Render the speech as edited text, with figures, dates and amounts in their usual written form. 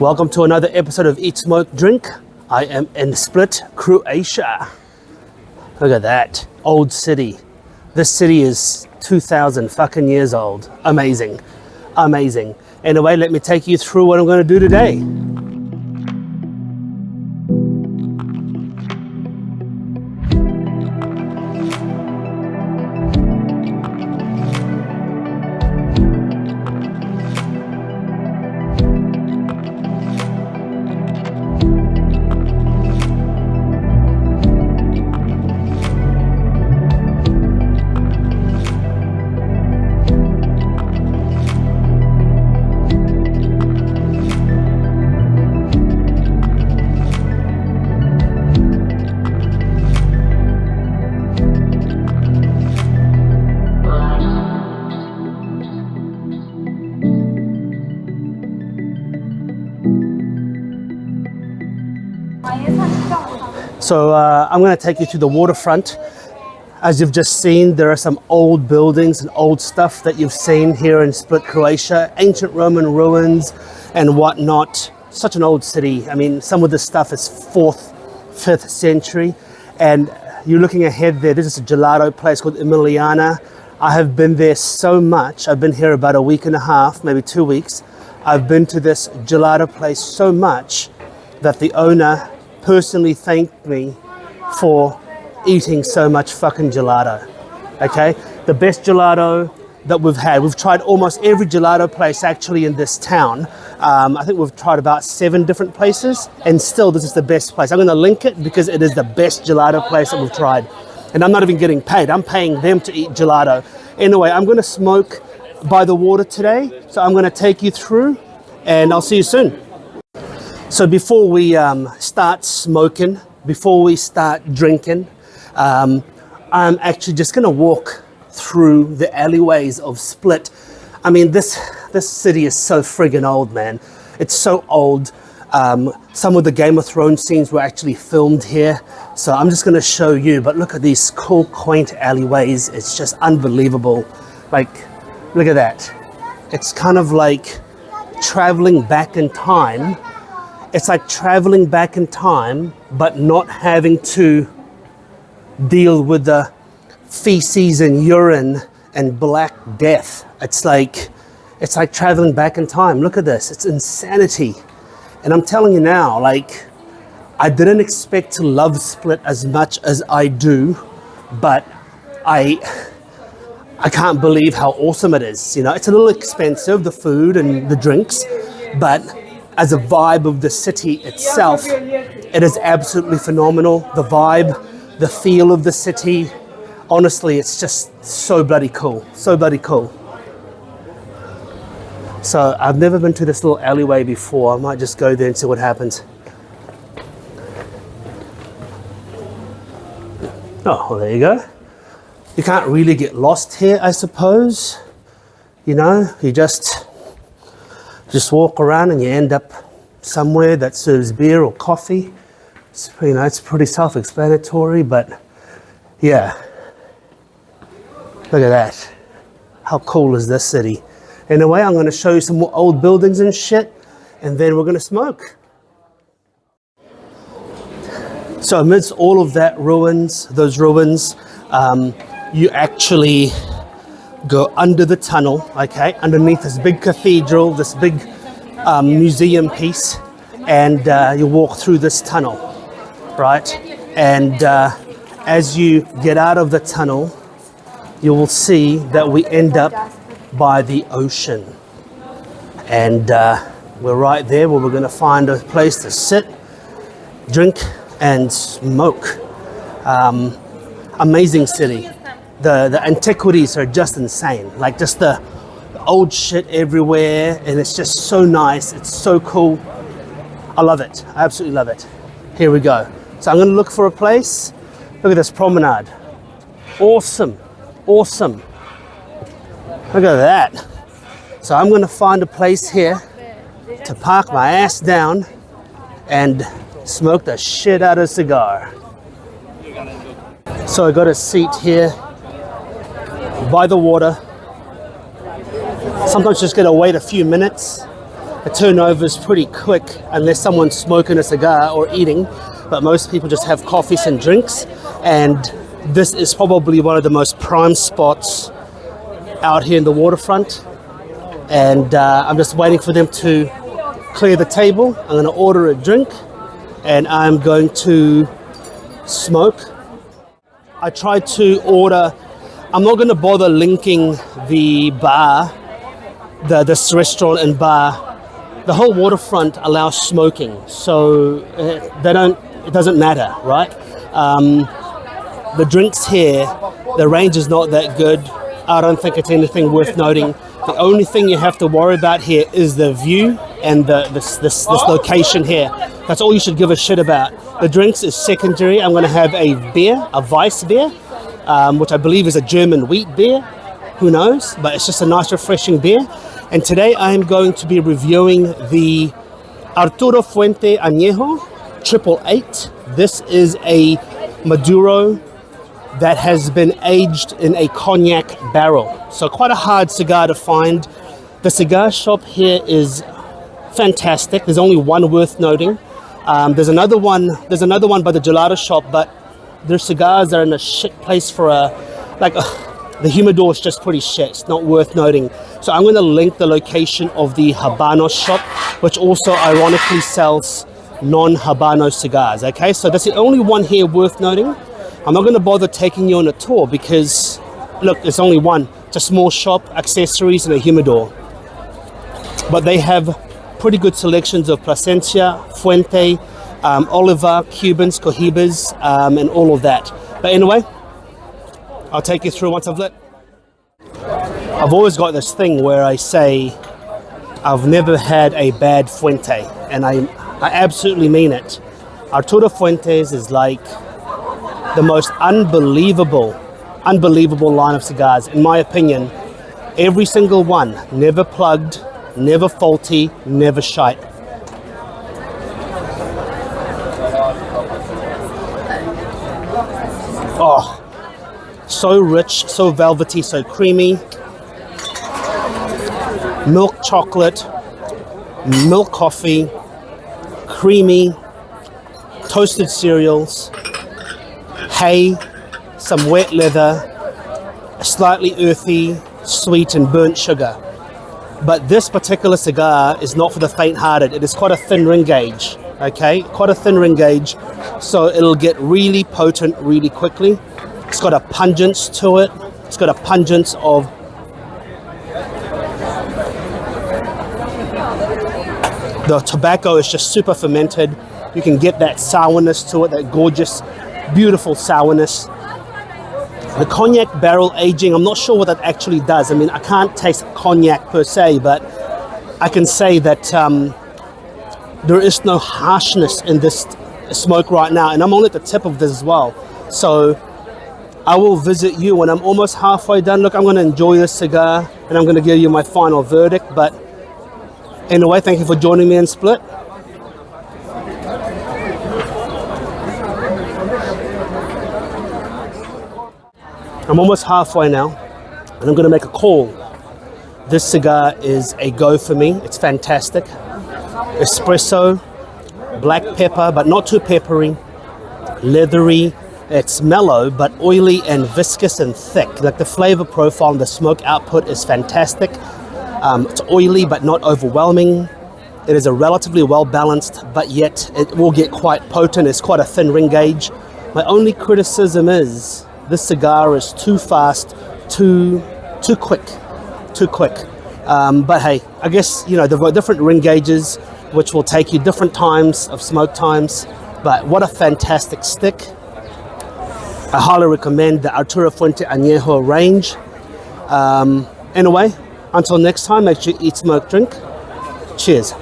Welcome to another episode of Eat, Smoke, Drink. I am in Split, Croatia. Look at that, old city. This city is 2,000 fucking years old. Amazing, amazing. Anyway, let me take you through what I'm going to do today. So I'm going to take you to the waterfront. As you've just seen, there are some old buildings and old stuff that you've seen here in Split, Croatia. Ancient Roman ruins and whatnot. Such an old city. I mean, some of this stuff is 4th, 5th century. And you're looking ahead there. This is a gelato place called Emiliana. I have been there so much. I've been here about a week and a half, maybe 2 weeks. I've been to this gelato place so much that the owner personally thanked me for eating so much fucking gelato. Okay, the best gelato that we've had. We've tried almost every gelato place actually in this town. I think we've tried about 7 different places, and still this is the best place. I'm going to link it because it is the best gelato place that we've tried, and I'm not even getting paid. I'm paying them to eat gelato. Anyway, I'm going to smoke by the water today, so I'm going to take you through, and I'll see you soon. So before we start smoking, before we start drinking, I'm actually just going to walk through the alleyways of Split. I mean, this city is so friggin' old, man. It's so old. Some of the Game of Thrones scenes were actually filmed here. So I'm just going to show you, but look at these cool, quaint alleyways. It's just unbelievable. Like, look at that. It's kind of like traveling back in time. It's like traveling back in time, but not having to deal with the feces and urine and black death. It's like traveling back in time. Look at this. It's insanity. And I'm telling you now, like, I didn't expect to love Split as much as I do, but I can't believe how awesome it is. You know, it's a little expensive, the food and the drinks, but as a vibe of the city itself, it is absolutely phenomenal. The vibe, the feel of the city, honestly, it's just so bloody cool, so bloody cool. So I've never been to this little alleyway before. I might just go there and see what happens. Oh, well, there you go. You can't really get lost here, I suppose. You know, you just walk around and you end up somewhere that serves beer or coffee. You know, it's pretty self-explanatory, but yeah. Look at that. How cool is this city? Anyway, I'm going to show you some more old buildings and shit, and then we're going to smoke. So amidst all of that those ruins, you actually go under the tunnel, okay, underneath this big cathedral, this big museum piece, and you walk through this tunnel, right? And as you get out of the tunnel, you will see that we end up by the ocean. And we're right there where we're going to find a place to sit, drink, and smoke. Amazing city. The antiquities are just insane, like just the old shit everywhere, and it's just so nice. It's so cool. I love it. I absolutely love it. Here we go. So I'm going to look for a place. Look at this promenade. Awesome. Awesome. Look at that. So I'm going to find a place here to park my ass down and smoke the shit out of a cigar. So I got a seat here by the water. Sometimes just gotta wait a few minutes the turnover is pretty quick unless someone's smoking a cigar or eating, but most people just have coffees and drinks, and this is probably one of the most prime spots out here in the waterfront. And I'm just waiting for them to clear the table. I'm going to order a drink and I'm going to smoke. I tried to order, I'm not going to bother linking the bar, this restaurant and bar. The whole waterfront allows smoking, so it doesn't matter, right? The drinks here, the range is not that good. I don't think it's anything worth noting. The only thing you have to worry about here is the view and this location here. That's all you should give a shit about. The drinks is secondary. I'm going to have a beer, a Weiss beer, which I believe is a German wheat beer. Who knows? But it's just a nice, refreshing beer. And today I am going to be reviewing the Arturo Fuente Anejo 888. This is a Maduro that has been aged in a cognac barrel. So quite a hard cigar to find. The cigar shop here is fantastic. There's only one worth noting. There's another one by the gelato shop, but their cigars are in a shit place for the humidor is just pretty shit. It's not worth noting. So I'm going to link the location of the Havana shop, which also ironically sells non-Habano cigars. Okay, so that's the only one here worth noting. I'm not going to bother taking you on a tour because, look, there's only one. It's a small shop, accessories, and a humidor. But they have pretty good selections of Plasencia, Fuente, Oliva, Cubans, Cohibas, and all of that. But anyway, I'll take you through once I've lit. I've always got this thing where I say I've never had a bad Fuente, and I absolutely mean it. Arturo Fuentes is like the most unbelievable line of cigars, in my opinion. Every single one, never plugged, never faulty, never shite. Oh, so rich, so velvety, so creamy. Milk chocolate, milk coffee, creamy, toasted cereals, hay, some wet leather, slightly earthy, sweet and burnt sugar. But this particular cigar is not for the faint-hearted. It is quite a thin ring gauge, okay? Quite a thin ring gauge, so it'll get really potent really quickly. It's got a pungence to it. It's got a pungence of the tobacco is just super fermented. You can get that sourness to it, that gorgeous, beautiful sourness. The cognac barrel aging, I'm not sure what that actually does. I mean, I can't taste cognac per se, but I can say that there is no harshness in this smoke right now, and I'm only at the tip of this as well. So I will visit you when I'm almost halfway done. Look, I'm going to enjoy this cigar, and I'm going to give you my final verdict. But anyway, thank you for joining me in Split. I'm almost halfway now, and I'm going to make a call. This cigar is a go for me. It's fantastic. Espresso, black pepper, but not too peppery, leathery. It's mellow, but oily and viscous and thick. Like the flavor profile and the smoke output is fantastic. It's oily, but not overwhelming. It is a relatively well-balanced, but yet it will get quite potent. It's quite a thin ring gauge. My only criticism is this cigar is too fast, too quick. But hey, I guess, you know, there are different ring gauges, which will take you different times of smoke times. But what a fantastic stick. I highly recommend the Arturo Fuente Anejo range. Anyway, until next time, make sure you eat, smoke, drink. Cheers.